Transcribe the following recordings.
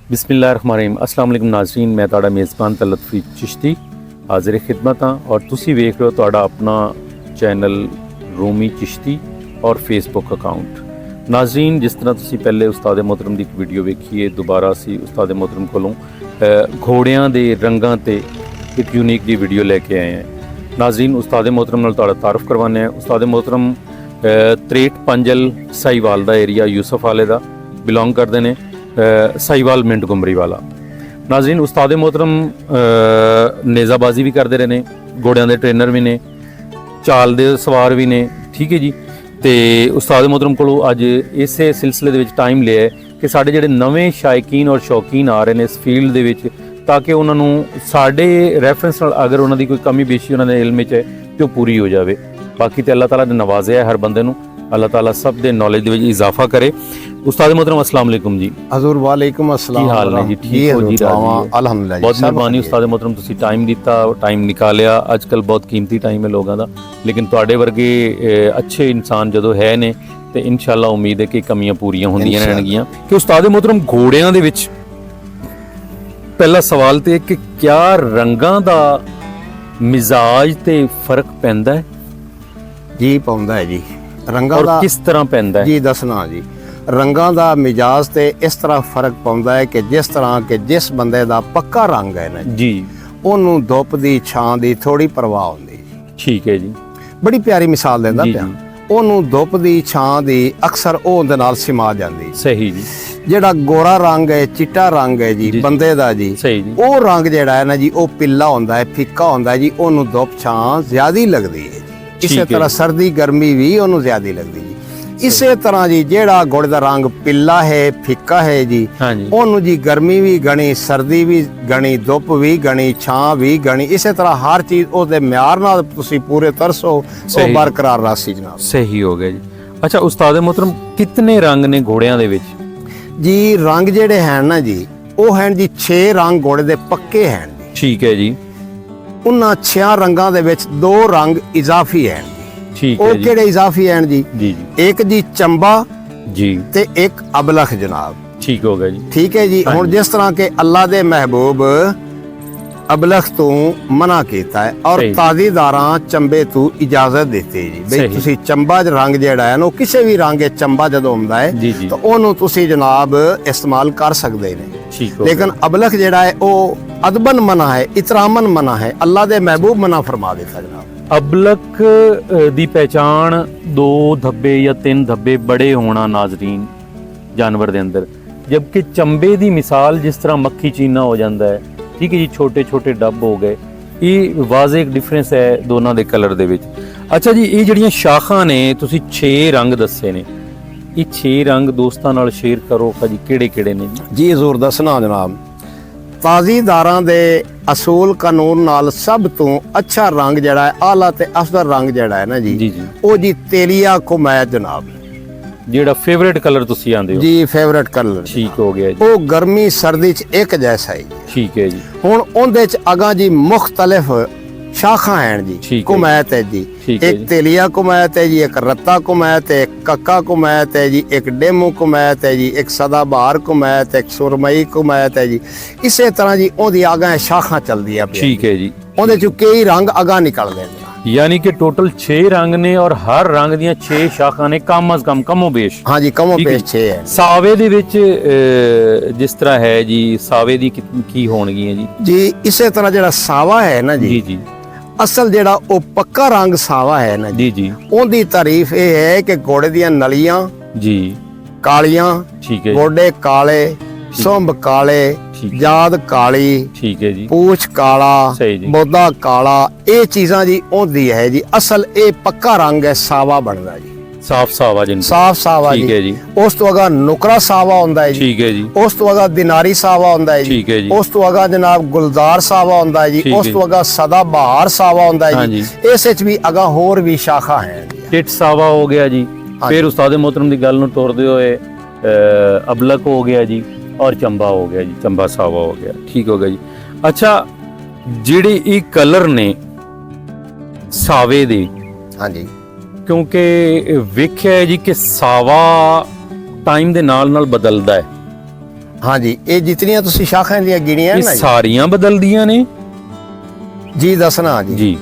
बिस्मिल्लाहिर्रहमानिर्रहीम। अस्सलाम वालेकुम नाज़रीन, मैं तुहाडा मेज़बान तलत फरीद चिश्ती हाज़िर खिदमत हाँ और तुसी वेख रहे हो तुहाडा अपना चैनल रूमी चिश्ती और फेसबुक अकाउंट। नाज़रीन, जिस तरह तुसी पहले उस्ताद मोहतरम की एक वीडियो वेखी है, दोबारा असी उस्ताद मोहतरम कोलों घोड़ियां दे रंगां ते एक यूनीक जी वीडियो लैके आए हैं। नाज़रीन, उस्ताद मोहतरम नाल तुहाडा तारुफ करवाने हैं। उस्ताद मोहतरम 63 पंजल साहिवाल दा एरिया यूसुफ वाले दा बिलोंग करते हैं, साहिवाल मिंट गुमरी वाला। नाज़रीन, उस्ताद मोहतरम नेज़ाबाजी भी करते रहे ने, घोड़ियां दे ट्रेनर भी ने, चाल दे सवार भी ने, ठीक है जी। तो उस्ताद मोहतरम को अज इस सिलसिले दे विच टाइम लिया है कि साढ़े जिहड़े नवे शायकीन और शौकीन आ रहे हैं इस फील्ड दे विच, ताकि उन्होंने साढ़े रैफरेंस नाल अगर उन्होंने कोई कमी बेशी उन्होंने इल्म च है तो पूरी हो जाए। बाकी तो अल्लाह ताला ने नवाज़िया है हर बंदे नूं, अल्लाह ताला सब दे नॉलेज दे विच इजाफा करे। उस्ताद मोहतरम अस्सलाम वालेकुम जी। हजूर वालेकुम अस्सलाम। की हाल ने जी? ठीक हो जी? अल्हम्दुलिल्लाह, बहुत मेहरबानी उस्ताद मोहतरम, तुसी टाइम दिता, टाइम निकालिया। अजकल बहुत कीमती टाइम है लोगों का, लेकिन तुहाडे वर्गे अच्छे इंसान जो है ने ते इंशाअल्लाह उम्मीद है कि कमियां पूरियां होंदियां रहणगियां। कि उस्ताद मोहतरम घोड़ियां दे विच पहला सवाल तो कि क्या रंगां दा मिजाज ते फर्क पैंदा है जी? पाउंदा है जी रंगां और दा। किस तरह पैंदा है जी दसना जी, रंगां दा मिजाज ते इस तरह फर्क पाउंदा है कि जिस तरह के जिस बंदे दा पक्का रंग है ना जी, ओनू धुप दी छां दी थोड़ी परवाह हुंदी जी। ठीक है जी। बड़ी प्यारी मिसाल देंदा जी, पिया। ओनू धुप दी छां दी अक्सर ओह दे नाल सिमा जांदी। सही जी। जेड़ा गोरा रंग है, चिट्टा रंग है जी बंदे दा जी, सही जी। ਉਹ रंग जेड़ा है ना जी ਉਹ पिल्ला ਹੁੰਦਾ है, फिक्का ਹੁੰਦਾ है जी, ਉਹਨੂੰ धुप छां ਜ਼ਿਆਦੀ लगदी है जी। इसे तरह सर्दी गर्मी भी ਉਹਨੂੰ ਜ਼ਿਆਦੀ लगदी जी। इसे तरह जी जेड़ा घोड़े ਦਾ रंग पिल्ला है, फिक्का है जी, हाँ जी। ਉਹਨੂੰ जी गर्मी भी गणी, सर्दी भी गणी, धुप भी गणी, छां भी गणी। इसे तरह हर चीज ਉਹਦੇ ਮਿਆਰ ਨਾਲ ਤੁਸੀਂ ਪੂਰੇ ਤਰਸੋ ਉਹ ਬਰਕਰਾਰ ਰਾਸੀ ਜਨਾਬ। सही हो गया जी। अच्छा उस्ताद मोहतरम, कितने रंग ने घोड़ियां दे विच? जी रंग जेड़े हैं ना जी ਉਹ हैं जी 6 रंग घोड़े ਦੇ ਪੱਕੇ हैं जी। ठीक है जी। ਉਹਨਾਂ 6 रंगां ਦੇ ਵਿੱਚ 2 रंग इजाफी हैं जी। ठीक ਉਹ है जी। ਕਿਹੜੇ ਇਜ਼ਾਫੀ हैं जी? जी जी ਇੱਕ ਜੀ ਚੰਬਾ जी। ਤੇ ਇੱਕ ਅਬਲਖ ਜਨਾਬ। ठीक हो गया जी। ਠੀਕ ਹੈ ਜੀ। ਹੁਣ ਜਿਸ ਤਰ੍ਹਾਂ ਕਿ ਅੱਲਾ ਦੇ ਮਹਿਬੂਬ ਅਬਲਖ ਤੋਂ ਮਨਾ ਕੀਤਾ ਹੈ ਔਰ ਸਹੀ। ਤਾਜ਼ੀਦਾਰਾਂ ਚੰਬੇ ਤੋਂ ਇਜਾਜ਼ਤ ਦਿੱਤੀ ਜੀ ਬਈ ਸਹੀ। ਤੁਸੀਂ ਚੰਬਾ ਜ ਰੰਗ ਜਿਹੜਾ ਹੈ ਨਾ ਉਹ ਕਿਸੇ ਵੀ ਰੰਗ ਦੇ ਚੰਬਾ ਜਦੋਂ ਹੁੰਦਾ ਹੈ जी जी। ਤਾਂ ਉਹਨੂੰ ਤੁਸੀਂ ਜਨਾਬ ਇਸਤੇਮਾਲ ਕਰ ਸਕਦੇ ਨੇ। ठीक हो लेकिन अबलख जेड़ा है वो अदबन मना है, इतरामन मना है, अल्लाह दे महबूब मना फरमा देता जनाब। गया। अबलक दी पहचान 2 धब्बे या 3 धब्बे बड़े होना नाजरीन जानवर दे अंदर, जबकि चंबे दी मिसाल जिस तरह मक्खी चीना हो जाता है, ठीक है जी, छोटे छोटे डब हो गए। ये वाज़े एक डिफरेंस है दोनों दे कलर दे विच। अच्छा जी, ये जड़ियां शाखां ने तुसी 6 रंग दस्से ने, ये 6 रंग दोस्तां नाल शेयर करो जी, किहड़े किहड़े ने जी? जी हजूर दसना जनाब, ताज़ीदारां दे असूल कानून नाल सब तो अच्छा रंग जेड़ा है, आला ते अफजल रंग जेड़ा है ना जी, जी जी। वो जी तेलिया कुमैत जनाब। जेड़ा फेवरेट कलर तुसी आंदे हो? जी फेवरेट कलर। ठीक हो गया जी। वो गर्मी सर्दी च एक जैसा ही। ठीक है जी। हुण उहदे च अगा जी मुख्तलिफ शाखा हैं जी। ठीक है। कुमैत है जी, ठीक है एक जी। तेलिया कुमैत है जी, एक रत्ता कुमैत है, एक कक्का कुमैत है जी, एक डेमू कुमैत है जी, एक सदाबहार कुमैत, एक सुरमई कुमैत है जी। इसे तरह जी ओदी आगा शाखा चलदी है। ठीक है जी। ओदे च कई रंग अगा निकलदे हैं। यानी कि टोटल 6 रंग ने और हर रंग दियां 6 शाखा ने कम अज कम कमो बेश। हाँ जी, कमो ठीक है। पेश 6 है। सावे दे विच जिस तरह है जी, सावे दी की होणगी है जी? जी इसे तरह जेड़ा सावा है ना जी जी, जी असल जेड़ा ओ पक्का रंग सावा है ना जी, जी जी ओदी तारीफ ये है कि घोड़े दियां नलियां जी। कालियां, ठीक है जी। गोडे काले, सुंभ काले, ठीक है। जाद काली, ठीक है जी। पूछ काला, सही जी। मोदा काला, ये चीज़ां जी ओदी है जी। असल ये पक्का रंग है, सावा बनदा जी, साफ सावा जिन। साफ सावा ठीक है जी। जी। उस तो अगा नुकरा सावा होंदा है जी, ठीक है जी। उस तो अगा दिनारी सावा होंदा है जी, ठीक है जी। उस तो अगा जनाब गुलजार सावा होंदा है जी, ठीक उस है तो अगा सदाबहार सावा होंदा हाँ है जी। जी। इस विच भी अगा होर भी शाखा है जी। टिट सावा हो गया जी। हाँ फिर जी। उस्ताद मोहतरम दी गल नूं तोड़दे होए अबलक हो गया जी और चंबा हो गया जी, चंबा सावा हो गया। ठीक हो गया जी। अच्छा, जिहड़े ये कलर ने सावे दे, हाँ जी, क्योंकि वेख्या है जी कि सावा टाइम दे नाल नाल बदलदा है हाँ जी, ये जितनियां तुसी शाखां ਦੀਆਂ ਗਿਣੀਆਂ ਇਹ ਨਾ ਸਾਰੀਆਂ ਬਦਲਦੀਆਂ ਨੇ ਜੀ ਦੱਸਣਾ ਜੀ ਜੀ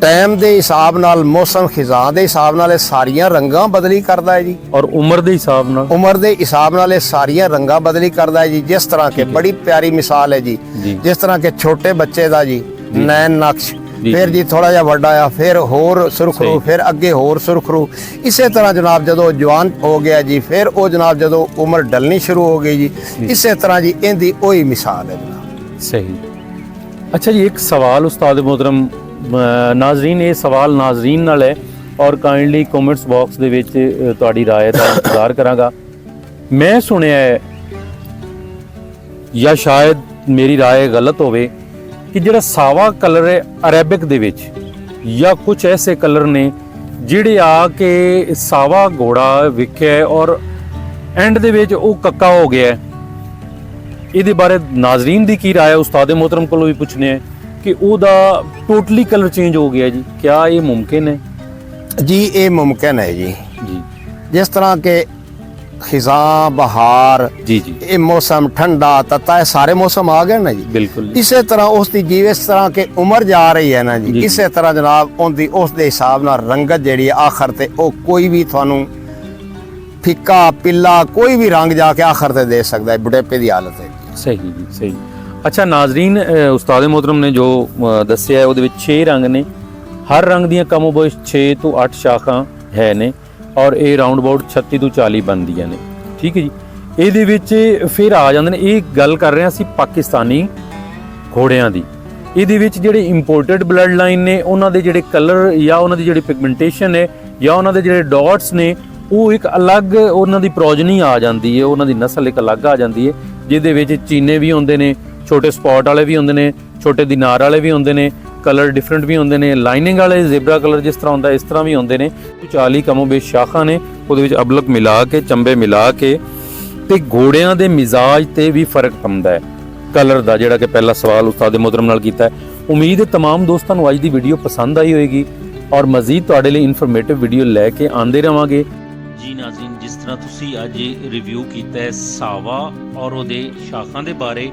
ਟਾਈਮ ਦੇ ਹਿਸਾਬ ਨਾਲ ਮੌਸਮ ਖਿਜ਼ਾਂ ਦੇ ਹਿਸਾਬ ਨਾਲ ਇਹ ਸਾਰੀਆਂ ਰੰਗਾਂ ਬਦਲੀ ਕਰਦਾ ਹੈ ਜੀ ਔਰ ਉਮਰ ਦੇ ਹਿਸਾਬ ਨਾਲ ਉਮਰ ਦੇ ਹਿਸਾਬ ਨਾਲ ਇਹ ਸਾਰੀਆਂ ਰੰਗਾਂ ਬਦਲੀ ਕਰਦਾ ਹੈ ਜੀ ਜਿਸ ਤਰ੍ਹਾਂ ਕਿ ਬੜੀ ਪਿਆਰੀ ਮਿਸਾਲ ਹੈ ਜੀ ਜੀ ਜਿਸ ਤਰ੍ਹਾਂ ਕਿ ਛੋਟੇ ਬੱਚੇ ਦਾ ਜੀ ਨੈਣ ਨਕਸ਼ ਜੀ, ਫਿਰ ਜੀ ਥੋੜਾ ਜਿਹਾ ਵੱਡਾ ਆ ਫਿਰ ਹੋਰ ਸੁਰਖਰੂ ਸਹੀ। ਫਿਰ ਅੱਗੇ ਹੋਰ ਸੁਰਖਰੂ ਇਸੇ ਤਰ੍ਹਾਂ ਜਨਾਬ ਜਦੋਂ ਜਵਾਨ ਹੋ ਗਿਆ ਜੀ ਫਿਰ ਉਹ ਜਨਾਬ ਜਦੋਂ ਉਮਰ ਢਲਣੀ ਸ਼ੁਰੂ ਹੋ ਗਈ ਜੀ ਇਸੇ ਤਰ੍ਹਾਂ ਜੀ ਇਹਦੀ ਉਹੀ ਮਿਸਾਲ ਹੈ ਜਨਾਬ ਸਹੀ ਅੱਛਾ ਜੀ ਇੱਕ ਸਵਾਲ ਉਸਤਾਦ ਮੁਹਤਰਮ ਨਾਜ਼ਰੀਨ ਇਹ ਸਵਾਲ ਨਾਜ਼ਰੀਨ ਨਾਲ ਹੈ ਔਰ ਕਾਈਂਡਲੀ ਕਮੈਂਟਸ ਬਾਕਸ ਦੇ ਵਿੱਚ ਤੁਹਾਡੀ ਰਾਏ ਦਾ ਇੰਤਜ਼ਾਰ ਕਰਾਂਗਾ ਮੈਂ ਸੁਣਿਆ ਹੈ ਜਾਂ ਸ਼ਾਇਦ ਮੇਰੀ ਰਾਏ ਗਲਤ ਹੋਵੇ ਕਿ ਜਿਹੜਾ ਸਾਵਾ ਕਲਰ ਹੈ ਅਰੇਬਿਕ ਦੇ ਵਿੱਚ ਜਾਂ ਕੁਝ ਐਸੇ ਕਲਰ ਨੇ ਜਿਹੜੇ ਆ ਕੇ ਸਾਵਾ ਘੋੜਾ ਵਿਖਿਆ ਹੈ ਔਰ ਐਂਡ ਦੇ ਵਿੱਚ ਉਹ ਕੱਕਾ ਹੋ ਗਿਆ ਹੈ ਇਹਦੇ ਬਾਰੇ ਨਾਜ਼ਰੀਨ ਦੀ ਕੀ ਰਾਏ ਹੈ ਉਸਤਾਦ ਮੁਹਤਰਮ ਕੋਲੋਂ ਵੀ ਪੁੱਛਨੇ ਹੈ ਕਿ ਉਹਦਾ ਟੋਟਲੀ ਕਲਰ ਚੇਂਜ ਹੋ ਗਿਆ ਜੀ ਕਿਆ ਇਹ ਮੁਮਕਿਨ ਹੈ ਜੀ ਇਹ ਮੁਮਕਿਨ ਹੈ ਜੀ ਜੀ ਜਿਸ ਤਰ੍ਹਾਂ ਕਿ ਖਿਜ਼ਾਂ ਬਹਾਰ ਜੀ ਜੀ ਇਹ ਮੌਸਮ ਠੰਡਾ ਤਤਾ ਇਹ ਸਾਰੇ ਮੌਸਮ ਆ ਗਏ ਨਾ ਜੀ ਬਿਲਕੁਲ ਜੀ, ਇਸੇ ਤਰ੍ਹਾਂ ਉਸ ਦੀ ਜਿਵੇਂ ਇਸ ਤਰ੍ਹਾਂ ਕਿ ਉਮਰ ਜਾ ਰਹੀ ਹੈ ਨਾ ਜੀ, ਜੀ ਜੀ। ਇਸੇ ਤਰ੍ਹਾਂ ਜਨਾਬ ਉਹਦੀ ਉਸ ਦੇ ਹਿਸਾਬ ਨਾਲ ਰੰਗਤ ਜਿਹੜੀ ਹੈ ਆਖਰ ਤੇ ਉਹ ਕੋਈ ਵੀ ਤੁਹਾਨੂੰ ਫਿੱਕਾ ਪਿੱਲਾ ਕੋਈ ਵੀ ਰੰਗ ਜਾ ਕੇ ਆਖਰ ਤੇ ਦੇ ਸਕਦਾ ਹੈ ਬੁਢੇਪੇ ਦੀ ਹਾਲਤ ਹੈ ਸਹੀ ਜੀ ਸਹੀ ਅੱਛਾ ਨਾਜ਼ਰੀਨ ਉਸਤਾਦ ਮੁਹਤਰਮ ਨੇ ਜੋ ਦੱਸਿਆ ਹੈ ਉਹਦੇ ਵਿੱਚ 6 ਰੰਗ ਨੇ ਹਰ ਰੰਗ ਦੀਆਂ ਕਮੋਬੇਸ਼ 6 ਤੋਂ 8 ਸ਼ਾਖਾਂ ਹੈ ਨੇ ਔਰ ਇਹ ਰਾਉਂਡ ਅਬਾਊਟ 36 ਤੋਂ 40 ਬਣਦੀਆਂ ਨੇ ਠੀਕ ਹੈ ਜੀ ਇਹਦੇ ਵਿੱਚ ਫਿਰ ਆ ਜਾਂਦੇ ਨੇ ਇਹ ਗੱਲ ਕਰ ਰਹੇ ਹਾਂ ਅਸੀਂ ਪਾਕਿਸਤਾਨੀ ਘੋੜਿਆਂ ਦੀ ਇਹਦੇ ਵਿੱਚ ਜਿਹੜੇ ਇੰਪੋਰਟਡ ਬਲੱਡ ਲਾਈਨ ਨੇ ਉਹਨਾਂ ਦੇ ਜਿਹੜੇ ਕਲਰ ਜਾਂ ਉਹਨਾਂ ਦੀ ਜਿਹੜੀ ਪਿਗਮੈਂਟੇਸ਼ਨ ਹੈ ਜਾਂ ਉਹਨਾਂ ਦੇ ਜਿਹੜੇ ਡਾਟਸ ਨੇ ਉਹ ਇੱਕ ਅਲੱਗ ਉਹਨਾਂ ਦੀ ਪ੍ਰੋਜਨੀ ਆ ਜਾਂਦੀ ਹੈ ਉਹਨਾਂ ਦੀ ਨਸਲ ਇੱਕ ਅਲੱਗ ਆ ਜਾਂਦੀ ਹੈ ਜਿਹਦੇ ਵਿੱਚ ਚੀਨੇ ਵੀ ਹੁੰਦੇ ਨੇ ਛੋਟੇ ਸਪੌਟ ਵਾਲੇ ਵੀ ਹੁੰਦੇ ਨੇ ਛੋਟੇ ਦਿਨਾਰ ਵਾਲੇ ਵੀ ਹੁੰਦੇ ਨੇ ਕਲਰ ਡਿਫਰੈਂਟ ਵੀ ਹੁੰਦੇ ਨੇ ਲਾਈਨਿੰਗ ਵਾਲੇ ਜ਼ੇਬਰਾ ਕਲਰ ਜਿਸ ਤਰ੍ਹਾਂ ਹੁੰਦਾ ਇਸ ਤਰ੍ਹਾਂ ਵੀ ਹੁੰਦੇ ਨੇ 40 ਕਮੋਬੇਸ਼ ਸ਼ਾਖਾਂ ਨੇ ਉਹਦੇ ਵਿੱਚ ਅਬਲਕ ਮਿਲਾ ਕੇ ਚੰਬੇ ਮਿਲਾ ਕੇ ਤੇ ਘੋੜਿਆਂ ਦੇ ਮਿਜ਼ਾਜ ਤੇ ਵੀ ਫਰਕ ਪੈਂਦਾ ਹੈ ਕਲਰ ਦਾ ਜਿਹੜਾ ਕਿ ਪਹਿਲਾ ਸਵਾਲ ਉਸਤਾਦ ਮੁਹਤਰਮ ਨਾਲ ਕੀਤਾ ਹੈ ਉਮੀਦ ਹੈ तमाम ਦੋਸਤਾਂ ਨੂੰ ਅੱਜ ਦੀ ਵੀਡੀਓ ਪਸੰਦ ਆਈ ਹੋਏਗੀ ਔਰ ਮਜ਼ੀਦ ਤੁਹਾਡੇ ਲਈ ਇਨਫੋਰਮੇਟਿਵ ਵੀਡੀਓ ਲੈ ਕੇ ਆਉਂਦੇ ਰਵਾਂਗੇ ਜੀ ਨਾਜ਼ਰੀਨ ਜਿਸ ਤਰ੍ਹਾਂ ਤੁਸੀਂ ਅੱਜ ਰਿਵਿਊ ਕੀਤਾ ਹੈ ਸਾਵਾ ਔਰ ਉਹਦੇ ਸ਼ਾਖਾਂ ਦੇ ਬਾਰੇ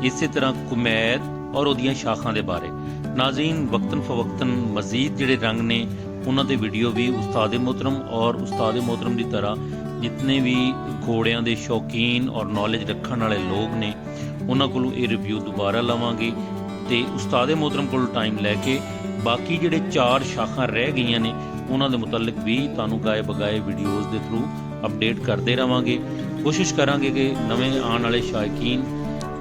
ਇਸੇ ਤਰ੍ਹਾਂ ਕੁਮੈਰ ਔਰ ਉਹਦੀਆਂ ਸ਼ਾਖਾਂ ਦੇ ਬਾਰੇ ਨਾਜ਼ਰੀਨ ਵਕਤਨ ਫਵਕਤਨ ਮਜ਼ੀਦ ਜਿਹੜੇ ਰੰਗ ਨੇ ਉਹਨਾਂ ਦੇ ਵੀਡੀਓ ਵੀ ਉਸਤਾਦ ਮੁਹਤਰਮ ਔਰ ਉਸਤਾਦ ਮੁਹਤਰਮ ਦੀ ਤਰ੍ਹਾਂ ਜਿਤਨੇ ਵੀ ਘੋੜਿਆਂ ਦੇ ਸ਼ੌਕੀਨ ਔਰ ਨੌਲੇਜ ਰੱਖਣ ਵਾਲੇ ਲੋਕ ਨੇ ਉਹਨਾਂ ਕੋਲੋਂ ਇਹ ਰਿਵਿਊ ਦੁਬਾਰਾ ਲਵਾਂਗੇ ਤੇ ਉਸਤਾਦ ਮੁਹਤਰਮ ਕੋਲ ਟਾਈਮ ਲੈ ਕੇ ਬਾਕੀ ਜਿਹੜੇ 4 ਸ਼ਾਖਾਂ ਰਹਿ ਗਈਆਂ ਨੇ ਉਹਨਾਂ ਦੇ ਮੁਤਲਕ ਵੀ ਤੁਹਾਨੂੰ ਗਾਏ ਬਗਾਏ ਵੀਡੀਓਜ਼ ਦੇ ਥਰੂ ਅਪਡੇਟ ਕਰਦੇ ਰਵਾਂਗੇ ਕੋਸ਼ਿਸ਼ ਕਰਾਂਗੇ ਕਿ ਨਵੇਂ ਆਉਣ ਵਾਲੇ ਸ਼ੌਕੀਨ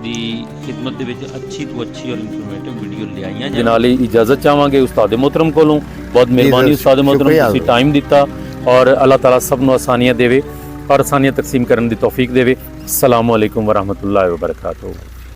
ਦੀ ਖਿਦਮਤ ਦੇ ਵਿੱਚ ਅੱਛੀ ਤੋਂ ਅੱਛੀ ਔਰ ਇਨਫੋਰਮੇਟਿਵ ਵੀਡੀਓ ਲਿਆਈਆਂ ਜਾਣ ਨਾਲ ਹੀ ਇਜਾਜ਼ਤ ਚਾਹਾਂਗੇ ਉਸਤਾਦ ਮੁਹਤਰਮ ਕੋਲੋਂ ਬਹੁਤ ਮਿਹਰਬਾਨੀ ਉਸਤਾਦ ਮੁਹਤਰਮ ਤੁਸੀਂ ਟਾਈਮ ਦਿੱਤਾ ਔਰ ਅੱਲਾਹ ਤਾਲਾ ਸਭ ਨੂੰ ਆਸਾਨੀਆਂ ਦੇਵੇ ਔਰ ਆਸਾਨੀਆਂ ਤਕਸੀਮ ਕਰਨ ਦੀ ਤੌਫੀਕ ਦੇਵੇ ਅਸਲਾਮੁ ਅਲੈਕੁਮ ਵਰਹਿਮਤੁல்லாਹਿ ਵਬਰਕਾਤੁਹੂ